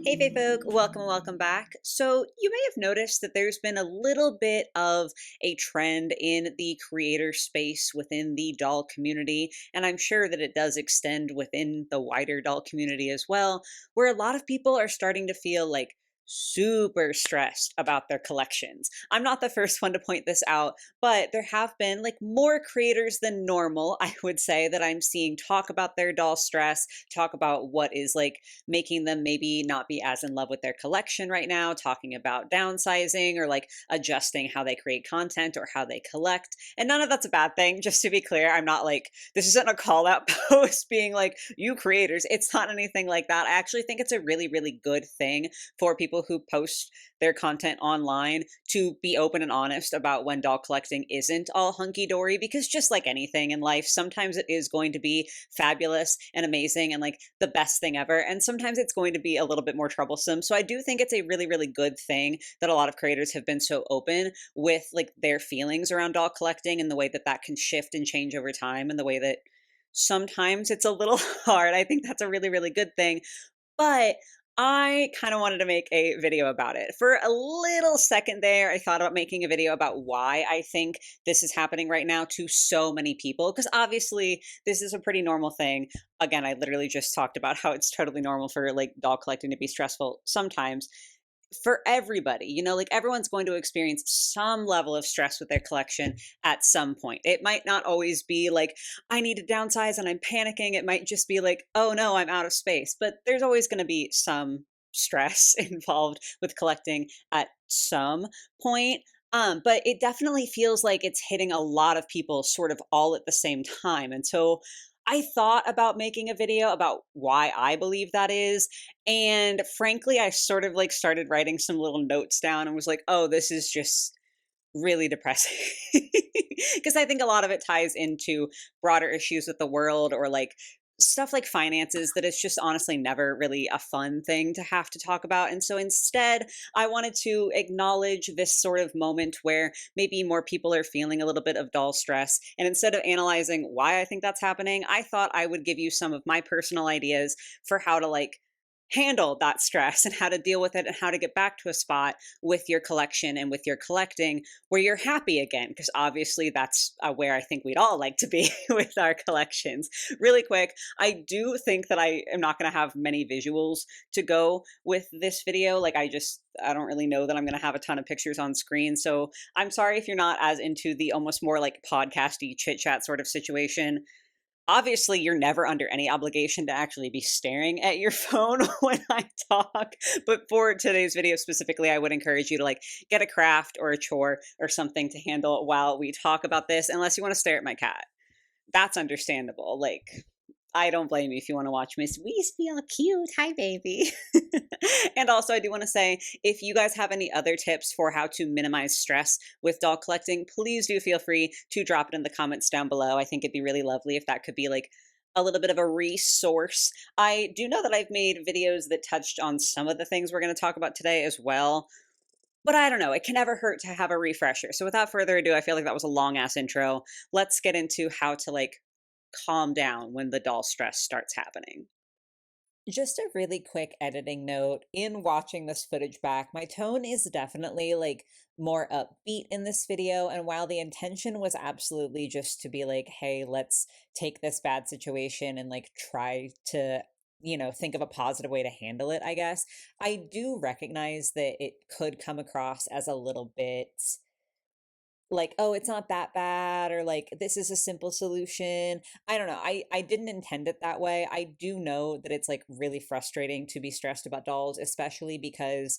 Hey, Fae folk, welcome and welcome back. So, you may have noticed that there's been a little bit of a trend in the creator space within the doll community, and I'm sure that it does extend within the wider doll community as well, where a lot of people are starting to feel like super stressed about their collections. I'm not the first one to point this out, but there have been like more creators than normal, I would say, that I'm seeing talk about their doll stress, talk about what is like making them maybe not be as in love with their collection right now, talking about downsizing or like adjusting how they create content or how they collect. And none of that's a bad thing. Just to be clear, I'm not like, this isn't a call out post being like, you creators. It's not anything like that. I actually think it's a really, really good thing for people who post their content online to be open and honest about when doll collecting isn't all hunky dory, because just like anything in life, sometimes it is going to be fabulous and amazing and like the best thing ever. And sometimes it's going to be a little bit more troublesome. So I do think it's a really, really good thing that a lot of creators have been so open with like their feelings around doll collecting and the way that that can shift and change over time and the way that sometimes it's a little hard. I think that's a really, really good thing. But I kind of wanted to make a video about it. For a little second there, I thought about making a video about why I think this is happening right now to so many people, because obviously this is a pretty normal thing. Again, I literally just talked about how it's totally normal for like doll collecting to be stressful sometimes for everybody. Like everyone's going to experience some level of stress with their collection at some point. It might not always be like, I need to downsize and I'm panicking. It might just be like, oh no, I'm out of space. But there's always going to be some stress involved with collecting at some point. But it definitely feels like it's hitting a lot of people sort of all at the same time. And so I thought about making a video about why I believe that is. And frankly, I sort of like started writing some little notes down and was like, oh, this is just really depressing. Because I think a lot of it ties into broader issues with the world or like stuff like finances that it's just honestly never really a fun thing to have to talk about. And so instead, I wanted to acknowledge this sort of moment where maybe more people are feeling a little bit of doll stress. And instead of analyzing why I think that's happening, I thought I would give you some of my personal ideas for how to like handle that stress and how to deal with it and how to get back to a spot with your collection and with your collecting where you're happy again. Because obviously that's where I think we'd all like to be with our collections. Really quick, I do think that I am not going to have many visuals to go with this video. Like I don't really know that I'm going to have a ton of pictures on screen. So I'm sorry if you're not as into the almost more like podcasty chit chat sort of situation. Obviously, you're never under any obligation to actually be staring at your phone when I talk. But for today's video specifically, I would encourage you to like get a craft or a chore or something to handle while we talk about this, unless you want to stare at my cat. That's understandable. Like, I don't blame you if you want to watch Miss Wees be all cute. Hi, baby. And also, I do want to say if you guys have any other tips for how to minimize stress with doll collecting, please do feel free to drop it in the comments down below. I think it'd be really lovely if that could be like a little bit of a resource. I do know that I've made videos that touched on some of the things we're going to talk about today as well. But I don't know, it can never hurt to have a refresher. So without further ado, I feel like that was a long ass intro. Let's get into how to like calm down when the doll stress starts happening. Just a really quick editing note. In watching this footage back, my tone is definitely like more upbeat in this video. And while the intention was absolutely just to be like, hey, let's take this bad situation and like try to, think of a positive way to handle it, I guess, I do recognize that it could come across as a little bit like, oh, it's not that bad, or like this is a simple solution. I don't know, I didn't intend it that way. I do know that it's like really frustrating to be stressed about dolls, especially because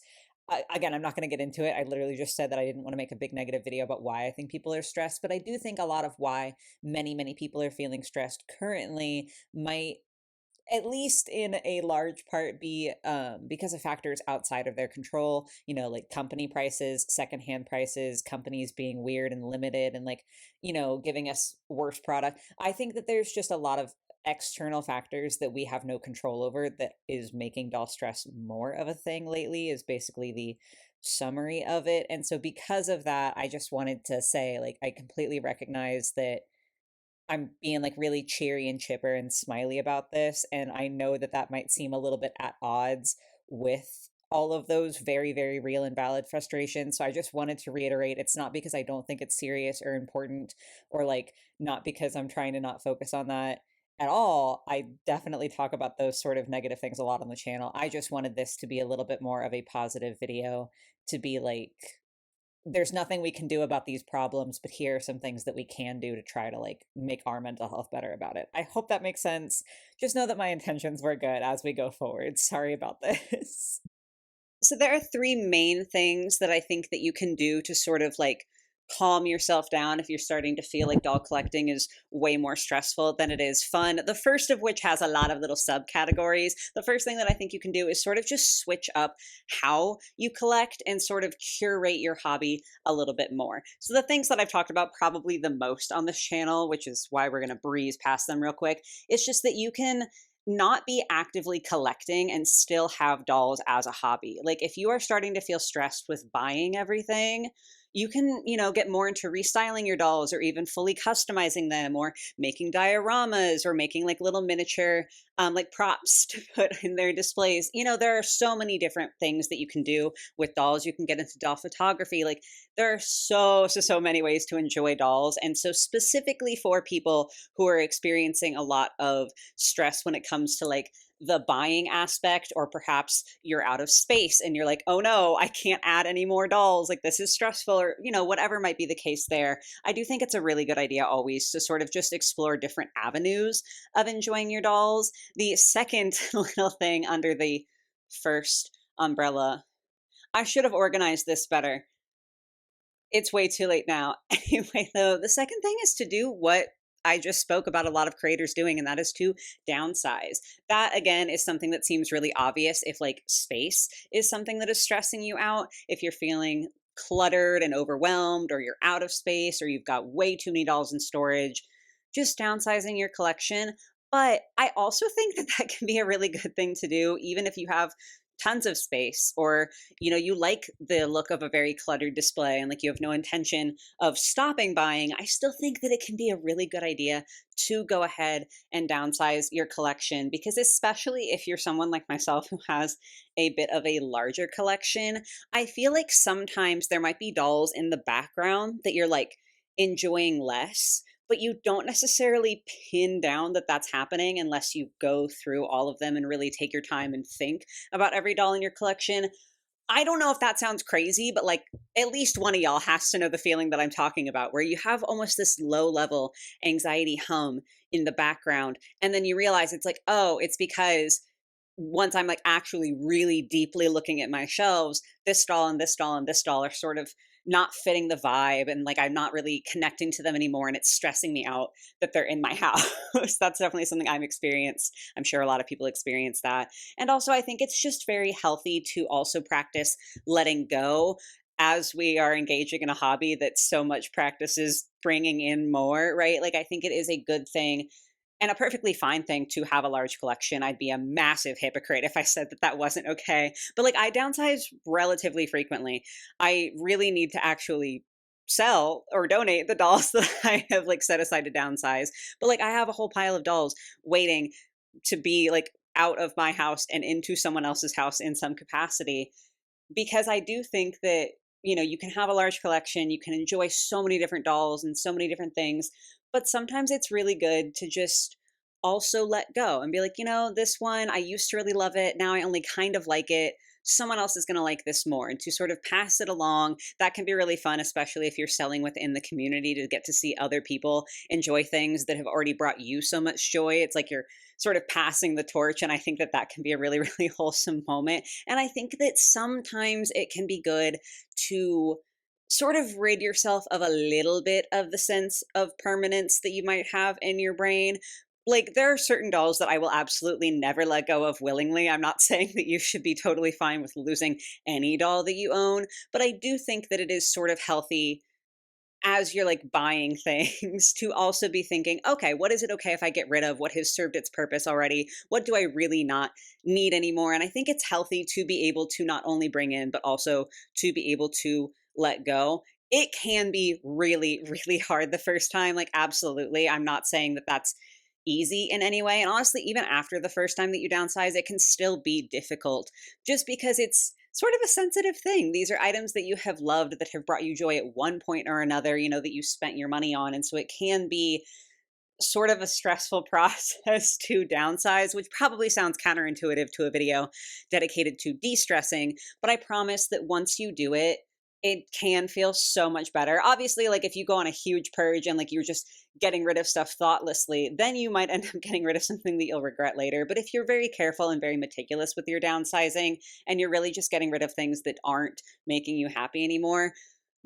again, I'm not going to get into it. I literally just said that I didn't want to make a big negative video about why I think people are stressed, but I do think a lot of why many people are feeling stressed currently might at least in a large part be because of factors outside of their control, like company prices, secondhand prices, companies being weird and limited and like, giving us worse product. I think that there's just a lot of external factors that we have no control over that is making doll stress more of a thing lately, is basically the summary of it. And so because of that, I just wanted to say, like, I completely recognize that I'm being like really cheery and chipper and smiley about this. And I know that that might seem a little bit at odds with all of those very, very real and valid frustrations. So I just wanted to reiterate, it's not because I don't think it's serious or important, or like not because I'm trying to not focus on that at all. I definitely talk about those sort of negative things a lot on the channel. I just wanted this to be a little bit more of a positive video, to be like, there's nothing we can do about these problems, but here are some things that we can do to try to like make our mental health better about it. I hope that makes sense. Just know that my intentions were good as we go forward. Sorry about this. So there are three main things that I think that you can do to sort of like calm yourself down if you're starting to feel like doll collecting is way more stressful than it is fun. The first of which has a lot of little subcategories. The first thing that I think you can do is sort of just switch up how you collect and sort of curate your hobby a little bit more. So the things that I've talked about probably the most on this channel, which is why we're going to breeze past them real quick, it's just that you can not be actively collecting and still have dolls as a hobby. Like if you are starting to feel stressed with buying everything, you can, get more into restyling your dolls or even fully customizing them or making dioramas or making like little miniature like props to put in their displays. There are so many different things that you can do with dolls. You can get into doll photography. Like there are so many ways to enjoy dolls. And so specifically for people who are experiencing a lot of stress when it comes to like the buying aspect, or perhaps you're out of space and you're like, oh no, I can't add any more dolls, like this is stressful, or whatever might be the case there. I do think it's a really good idea always to sort of just explore different avenues of enjoying your dolls. The second little thing under the first umbrella, I should have organized this better. It's way too late now. Anyway, though, the second thing is to do what I just spoke about a lot of creators doing, and that is to downsize. That, again, is something that seems really obvious if, like, space is something that is stressing you out. If you're feeling cluttered and overwhelmed, or you're out of space, or you've got way too many dolls in storage, just downsizing your collection. But I also think that that can be a really good thing to do, even if you have tons of space, or you like the look of a very cluttered display and like you have no intention of stopping buying. I still think that it can be a really good idea to go ahead and downsize your collection, because especially if you're someone like myself who has a bit of a larger collection, I feel like sometimes there might be dolls in the background that you're like enjoying less, but you don't necessarily pin down that that's happening unless you go through all of them and really take your time and think about every doll in your collection. I don't know if that sounds crazy, but like at least one of y'all has to know the feeling that I'm talking about, where you have almost this low level anxiety hum in the background. And then you realize it's like, oh, it's because once I'm like actually really deeply looking at my shelves, this doll and this doll and this doll are sort of not fitting the vibe, and like I'm not really connecting to them anymore, and it's stressing me out that they're in my house. That's definitely something I've experienced. I'm sure a lot of people experience that. And also I think it's just very healthy to also practice letting go as we are engaging in a hobby that so much practice is bringing in more, right? Like I think it is a good thing and a perfectly fine thing to have a large collection. I'd be a massive hypocrite if I said that that wasn't okay. But like I downsize relatively frequently. I really need to actually sell or donate the dolls that I have like set aside to downsize. But like I have a whole pile of dolls waiting to be like out of my house and into someone else's house in some capacity, because I do think that, you can have a large collection, you can enjoy so many different dolls and so many different things, but sometimes it's really good to just also let go and be like, this one, I used to really love it. Now I only kind of like it. Someone else is going to like this more, and to sort of pass it along. That can be really fun, especially if you're selling within the community, to get to see other people enjoy things that have already brought you so much joy. It's like you're sort of passing the torch. And I think that that can be a really, really wholesome moment. And I think that sometimes it can be good to sort of rid yourself of a little bit of the sense of permanence that you might have in your brain. Like there are certain dolls that I will absolutely never let go of willingly. I'm not saying that you should be totally fine with losing any doll that you own, but I do think that it is sort of healthy as you're like buying things to also be thinking, okay, what is it okay if I get rid of? What has served its purpose already? What do I really not need anymore? And I think it's healthy to be able to not only bring in, but also to be able to let go. It can be really, really hard the first time. Like, absolutely. I'm not saying that that's easy in any way. And honestly, even after the first time that you downsize, it can still be difficult just because it's sort of a sensitive thing. These are items that you have loved, that have brought you joy at one point or another, that you spent your money on. And so it can be sort of a stressful process to downsize, which probably sounds counterintuitive to a video dedicated to de-stressing, but I promise that once you do it, it can feel so much better. Obviously, like if you go on a huge purge and like you're just getting rid of stuff thoughtlessly, then you might end up getting rid of something that you'll regret later. But if you're very careful and very meticulous with your downsizing and you're really just getting rid of things that aren't making you happy anymore,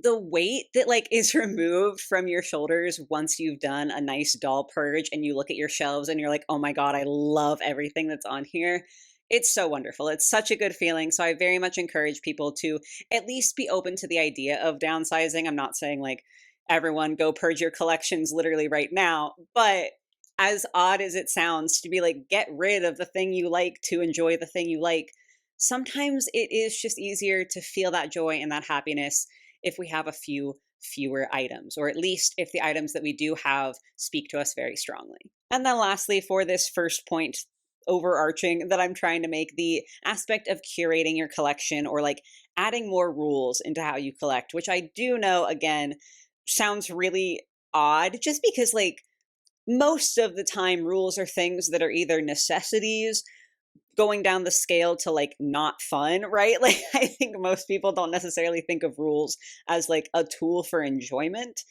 the weight that like is removed from your shoulders once you've done a nice doll purge and you look at your shelves and you're like, "Oh my god, I love everything that's on here." It's so wonderful. It's such a good feeling. So I very much encourage people to at least be open to the idea of downsizing. I'm not saying like everyone go purge your collections literally right now, but as odd as it sounds to be like get rid of the thing you like to enjoy the thing you like, sometimes it is just easier to feel that joy and that happiness if we have a few fewer items, or at least if the items that we do have speak to us very strongly. And then lastly, for this first point, overarching that I'm trying to make, the aspect of curating your collection or like adding more rules into how you collect, which I do know again sounds really odd just because like most of the time rules are things that are either necessities going down the scale to like not fun, right? Like I think most people don't necessarily think of rules as like a tool for enjoyment.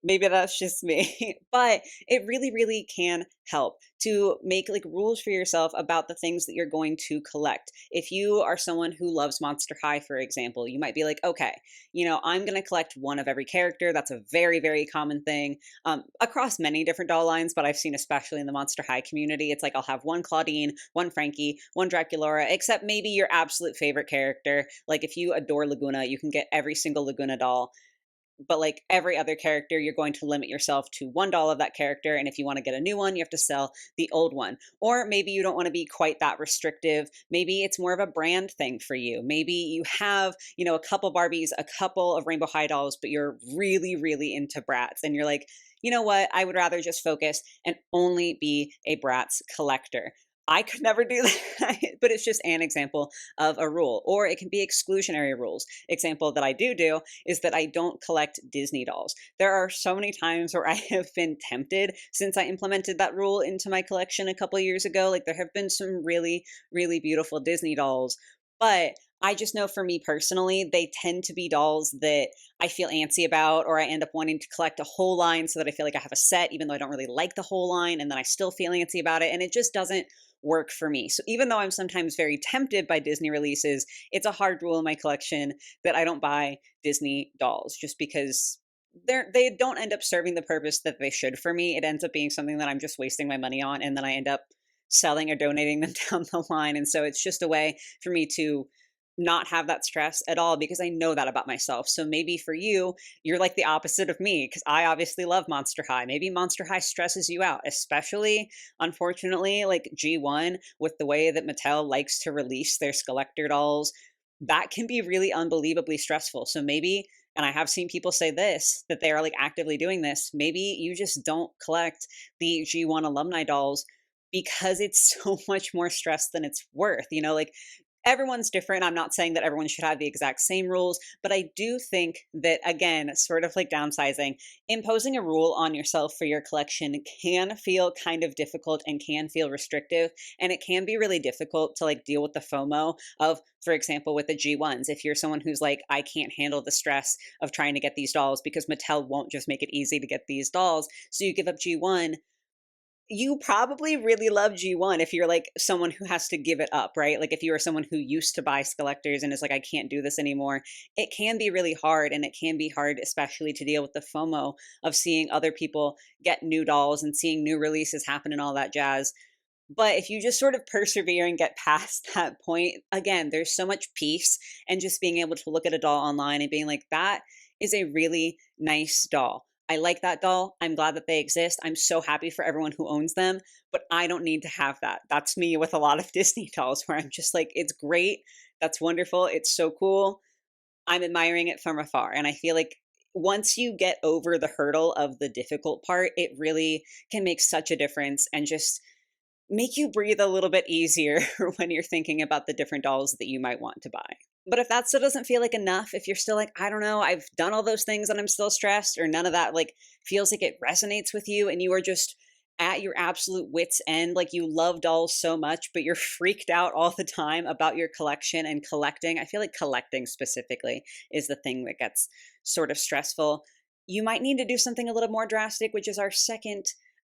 Maybe that's just me, but it really, really can help to make like rules for yourself about the things that you're going to collect. If you are someone who loves Monster High, for example, you might be like, okay, I'm going to collect one of every character. That's a very, very common thing across many different doll lines, but I've seen especially in the Monster High community, it's like I'll have one Claudine, one Frankie, one Draculaura, except maybe your absolute favorite character. Like if you adore Laguna, you can get every single Laguna doll, but like every other character, you're going to limit yourself to $1 of that character. And if you want to get a new one, you have to sell the old one. Or maybe you don't want to be quite that restrictive. Maybe it's more of a brand thing for you. Maybe you have, a couple Barbies, a couple of Rainbow High dolls, but you're really, really into Bratz. And you're like, you know what? I would rather just focus and only be a Bratz collector. I could never do that, but it's just an example of a rule. Or it can be exclusionary rules. Example that I do is that I don't collect Disney dolls. There are so many times where I have been tempted since I implemented that rule into my collection a couple years ago. Like there have been some really, really beautiful Disney dolls, but I just know for me personally, they tend to be dolls that I feel antsy about, or I end up wanting to collect a whole line so that I feel like I have a set, even though I don't really like the whole line, and then I still feel antsy about it. And it just doesn't work for me. So even though I'm sometimes very tempted by Disney releases, it's a hard rule in my collection that I don't buy Disney dolls just because they don't end up serving the purpose that they should for me. It ends up being something that I'm just wasting my money on, and then I end up selling or donating them down the line. And so it's just a way for me to not have that stress at all because I know that about myself. So maybe for you, you're like the opposite of me because I obviously love Monster High. Maybe Monster High stresses you out, especially unfortunately, like G1 with the way that Mattel likes to release their Skeletor dolls. That can be really unbelievably stressful. So maybe, and I have seen people say this, that they are like actively doing this, maybe you just don't collect the G1 alumni dolls because it's so much more stress than it's worth. Like everyone's different. I'm not saying that everyone should have the exact same rules, but I do think that, again, sort of like downsizing, imposing a rule on yourself for your collection can feel kind of difficult and can feel restrictive. And it can be really difficult to like deal with the FOMO of, for example, with the G1s. If you're someone who's like, I can't handle the stress of trying to get these dolls because Mattel won't just make it easy to get these dolls, so you give up G1, you probably really love G1 if you're like someone who has to give it up, right? Like if you are someone who used to buy Skelectors and is like, I can't do this anymore, it can be really hard. And it can be hard, especially to deal with the FOMO of seeing other people get new dolls and seeing new releases happen and all that jazz. But if you just sort of persevere and get past that point, again, there's so much peace and just being able to look at a doll online and being like, that is a really nice doll. I like that doll. I'm glad that they exist. I'm so happy for everyone who owns them, but I don't need to have that. That's me with a lot of Disney dolls where I'm just like, it's great. That's wonderful. It's so cool. I'm admiring it from afar. And I feel like once you get over the hurdle of the difficult part, it really can make such a difference and just make you breathe a little bit easier when you're thinking about the different dolls that you might want to buy. But if that still doesn't feel like enough, if you're still like, I don't know, I've done all those things and I'm still stressed, or none of that like feels like it resonates with you, and you are just at your absolute wits' end, like you love dolls so much, but you're freaked out all the time about your collection and collecting. I feel like collecting specifically is the thing that gets sort of stressful. You might need to do something a little more drastic, which is our second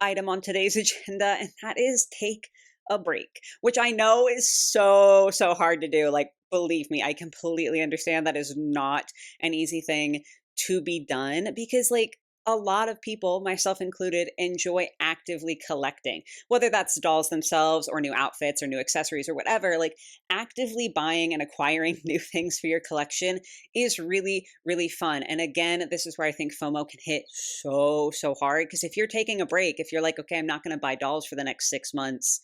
item on today's agenda, and that is take a break, which I know is so hard to do. Like, believe me, I completely understand that is not an easy thing to be done because, like, a lot of people, myself included, enjoy actively collecting, whether that's dolls themselves or new outfits or new accessories or whatever. Like, actively buying and acquiring new things for your collection is really fun. And again, this is where I think FOMO can hit so hard, because if you're taking a break, if you're like, okay, I'm not going to buy dolls for the next 6 months,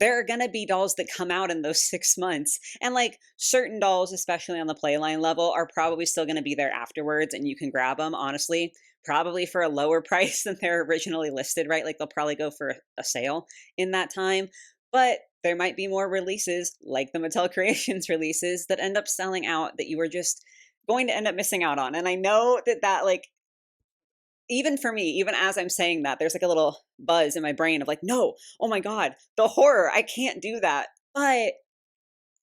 there are going to be dolls that come out in those 6 months. And like certain dolls, especially on the playline level, are probably still going to be there afterwards and you can grab them, honestly, probably for a lower price than they're originally listed, right? Like they'll probably go for a sale in that time. But there might be more releases like the Mattel Creations releases that end up selling out that you were just going to end up missing out on. And I know that like, even for me, even as I'm saying that, there's like a little buzz in my brain of like, no, oh my God, the horror, I can't do that. But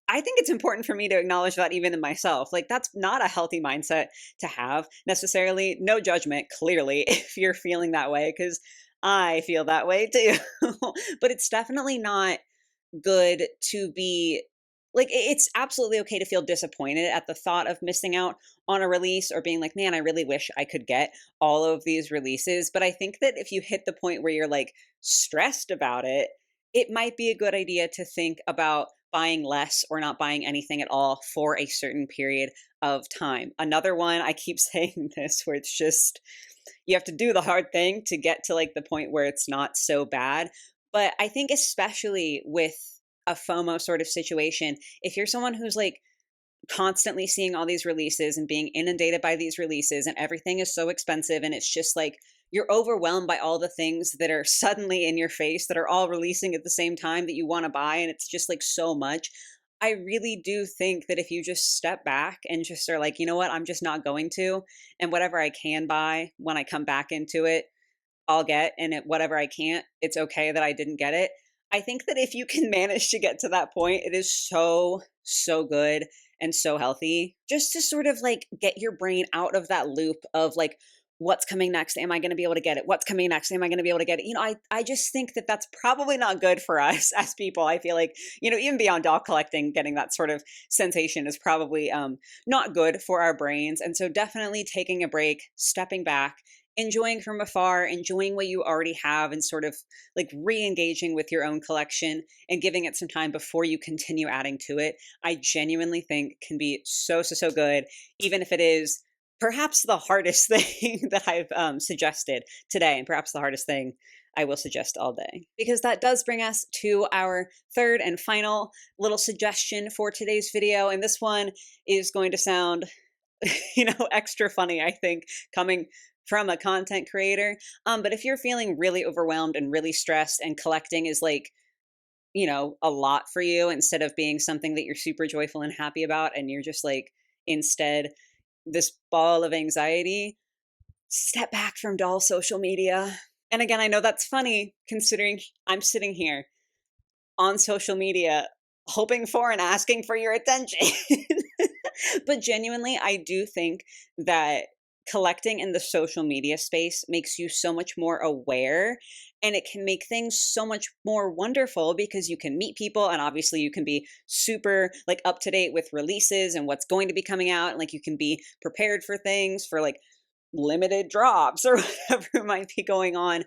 I think it's important for me to acknowledge that even in myself. Like, that's not a healthy mindset to have necessarily. No judgment, clearly, if you're feeling that way, because I feel that way too. But it's definitely not good to be like, it's absolutely okay to feel disappointed at the thought of missing out on a release or being like, man, I really wish I could get all of these releases. But I think that if you hit the point where you're like stressed about it, it might be a good idea to think about buying less or not buying anything at all for a certain period of time. Another one, I keep saying this, where it's just, you have to do the hard thing to get to like the point where it's not so bad. But I think especially with a FOMO sort of situation, if you're someone who's like constantly seeing all these releases and being inundated by these releases and everything is so expensive and it's just like you're overwhelmed by all the things that are suddenly in your face that are all releasing at the same time that you want to buy, and it's just like so much. I really do think that if you just step back and just are like, you know what, I'm just not going to, and whatever I can buy when I come back into it, I'll get, and whatever I can't, it's okay that I didn't get it. I think that if you can manage to get to that point, it is so good and so healthy, just to sort of like get your brain out of that loop of like, what's coming next? Am I going to be able to get it? What's coming next? Am I going to be able to get it? I just think that that's probably not good for us as people. I feel like, even beyond doll collecting, getting that sort of sensation is probably not good for our brains. And so definitely taking a break, stepping back, enjoying from afar, enjoying what you already have, and sort of like re-engaging with your own collection and giving it some time before you continue adding to it, I genuinely think can be so good, even if it is perhaps the hardest thing that I've suggested today, and perhaps the hardest thing I will suggest all day. Because that does bring us to our third and final little suggestion for today's video. And this one is going to sound, extra funny, I think, coming from a content creator. But if you're feeling really overwhelmed and really stressed and collecting is like, a lot for you instead of being something that you're super joyful and happy about, and you're just like instead this ball of anxiety, step back from doll social media. And again, I know that's funny considering I'm sitting here on social media hoping for and asking for your attention. But genuinely, I do think that collecting in the social media space makes you so much more aware, and it can make things so much more wonderful because you can meet people, and obviously you can be super like up to date with releases and what's going to be coming out, and like you can be prepared for things, for like limited drops or whatever might be going on.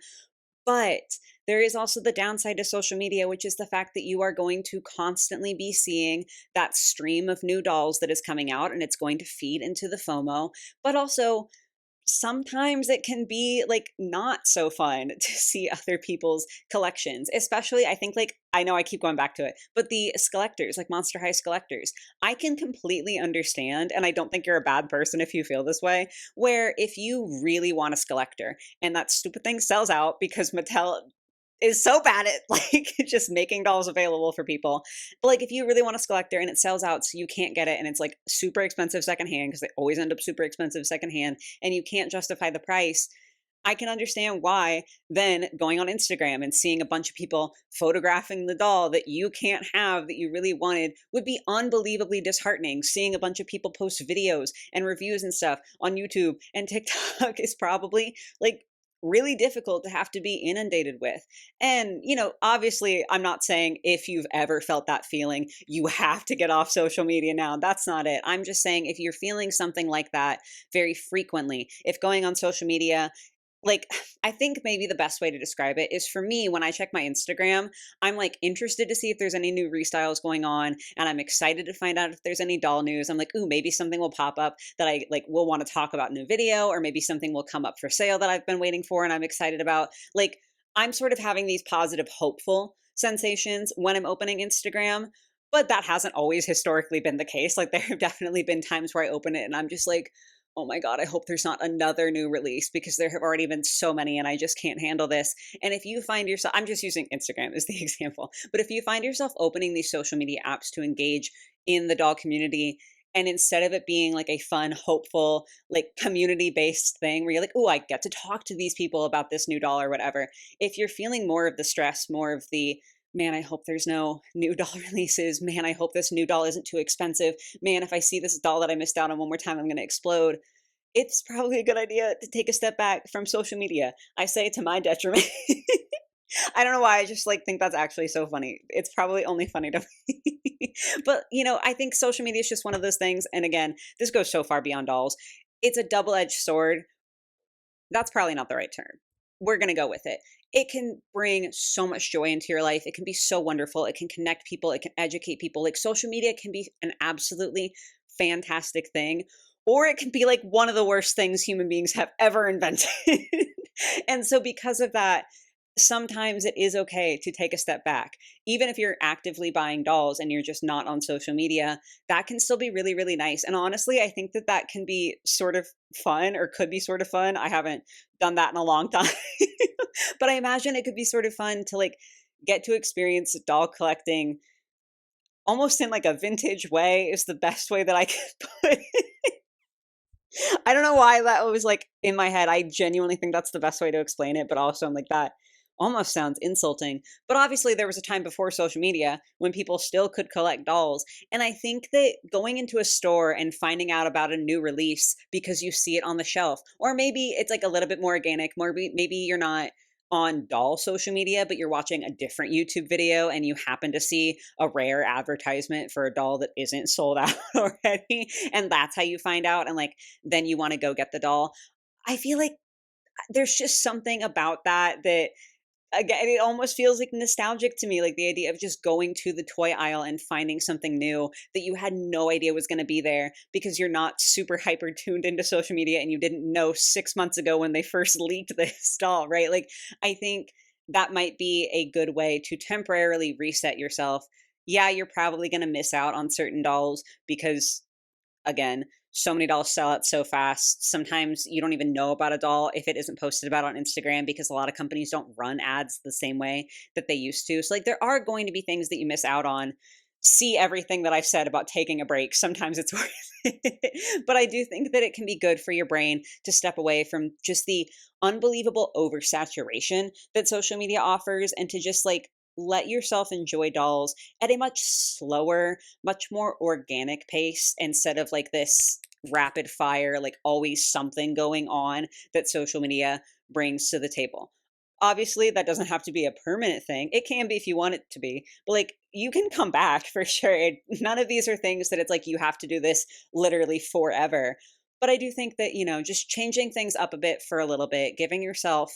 But there is also the downside to social media, which is the fact that you are going to constantly be seeing that stream of new dolls that is coming out, and it's going to feed into the FOMO. But also, sometimes it can be like not so fun to see other people's collections, especially I think like I know I keep going back to it, but the collectors, like Monster High collectors, I can completely understand, and I don't think you're a bad person if you feel this way, where if you really want a collector and that stupid thing sells out because Mattel is so bad at like just making dolls available for people. But like if you really want a collector and it sells out so you can't get it and it's like super expensive secondhand because they always end up super expensive secondhand and you can't justify the price, I can understand why then going on Instagram and seeing a bunch of people photographing the doll that you can't have that you really wanted would be unbelievably disheartening. Seeing a bunch of people post videos and reviews and stuff on YouTube and TikTok is probably like really difficult to have to be inundated with. And, obviously, I'm not saying if you've ever felt that feeling, you have to get off social media now. That's not it. I'm just saying if you're feeling something like that very frequently, if going on social media like I think maybe the best way to describe it is for me when I check my Instagram, I'm like interested to see if there's any new restyles going on and I'm excited to find out if there's any doll news. I'm like, "Ooh, maybe something will pop up that I like will want to talk about in a video or maybe something will come up for sale that I've been waiting for and I'm excited about." Like I'm sort of having these positive hopeful sensations when I'm opening Instagram, but that hasn't always historically been the case. Like there have definitely been times where I open it and I'm just like, oh my God, I hope there's not another new release because there have already been so many and I just can't handle this. And if you find yourself, I'm just using Instagram as the example, but if you find yourself opening these social media apps to engage in the doll community, and instead of it being like a fun, hopeful, like community based thing where you're like, oh, I get to talk to these people about this new doll or whatever, if you're feeling more of the stress, more of the, man, I hope there's no new doll releases. Man, I hope this new doll isn't too expensive. Man, if I see this doll that I missed out on one more time, I'm going to explode. It's probably a good idea to take a step back from social media. I say to my detriment. I don't know why. I just like think that's actually so funny. It's probably only funny to me. But, I think social media is just one of those things. And again, this goes so far beyond dolls. It's a double-edged sword. That's probably not the right term. We're going to go with it. It can bring so much joy into your life. It can be so wonderful. It can connect people. It can educate people. Like social media can be an absolutely fantastic thing, or it can be like one of the worst things human beings have ever invented. And so, because of that, sometimes it is okay to take a step back. Even if you're actively buying dolls and you're just not on social media, that can still be really, really nice. And honestly, I think that that can be sort of fun or could be sort of fun. I haven't done that in a long time, but I imagine it could be sort of fun to like get to experience doll collecting almost in like a vintage way is the best way that I could put it. I don't know why that was like in my head. I genuinely think that's the best way to explain it, but also I'm like that almost sounds insulting. But obviously there was a time before social media when people still could collect dolls, and I think that going into a store and finding out about a new release because you see it on the shelf, or maybe it's like a little bit more organic, more maybe you're not on doll social media, but you're watching a different YouTube video and you happen to see a rare advertisement for a doll that isn't sold out already. And that's how you find out. And like, then you want to go get the doll. I feel like there's just something about that that again, it almost feels like nostalgic to me, like the idea of just going to the toy aisle and finding something new that you had no idea was going to be there because you're not super hyper tuned into social media and you didn't know 6 months ago when they first leaked this doll, right? Like, I think that might be a good way to temporarily reset yourself. Yeah, you're probably going to miss out on certain dolls because again, so many dolls sell out so fast. Sometimes you don't even know about a doll if it isn't posted about on Instagram because a lot of companies don't run ads the same way that they used to. So, like, there are going to be things that you miss out on. See everything that I've said about taking a break. Sometimes it's worth it. But I do think that it can be good for your brain to step away from just the unbelievable oversaturation that social media offers and to just like let yourself enjoy dolls at a much slower, much more organic pace instead of like this rapid fire, like always something going on that social media brings to the table. Obviously, that doesn't have to be a permanent thing. It can be if you want it to be, but like you can come back for sure. None of these are things that it's like you have to do this literally forever. But I do think that, just changing things up a bit for a little bit, giving yourself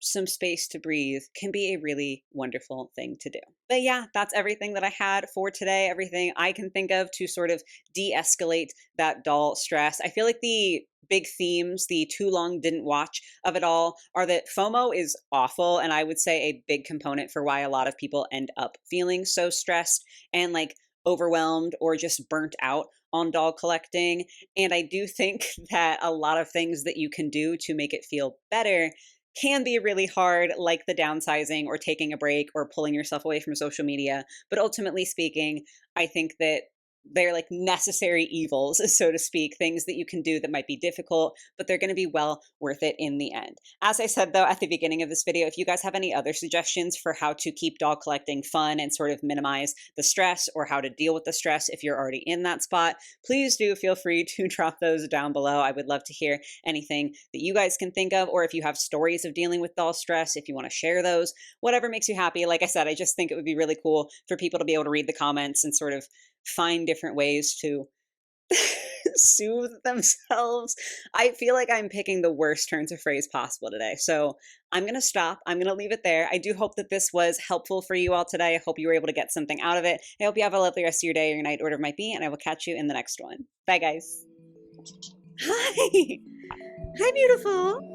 some space to breathe can be a really wonderful thing to do. But yeah, that's everything that I had for today. Everything I can think of to sort of de escalate that doll stress. I feel like the big themes, the too long didn't watch of it all, are that FOMO is awful. And I would say a big component for why a lot of people end up feeling so stressed and like overwhelmed or just burnt out on doll collecting. And I do think that a lot of things that you can do to make it feel better can be really hard, like the downsizing or taking a break or pulling yourself away from social media. But ultimately speaking, I think that they're like necessary evils, so to speak, things that you can do that might be difficult, but they're going to be well worth it in the end. As I said, though, at the beginning of this video, if you guys have any other suggestions for how to keep doll collecting fun and sort of minimize the stress, or how to deal with the stress if you're already in that spot, please do feel free to drop those down below. I would love to hear anything that you guys can think of, or if you have stories of dealing with doll stress, if you want to share those, whatever makes you happy. Like I said, I just think it would be really cool for people to be able to read the comments and sort of find different ways to soothe themselves. I feel like I'm picking the worst turns of phrase possible today. So I'm going to stop. I'm going to leave it there. I do hope that this was helpful for you all today. I hope you were able to get something out of it. I hope you have a lovely rest of your day or your night, whatever it might be, and I will catch you in the next one. Bye, guys. Hi. Hi, beautiful.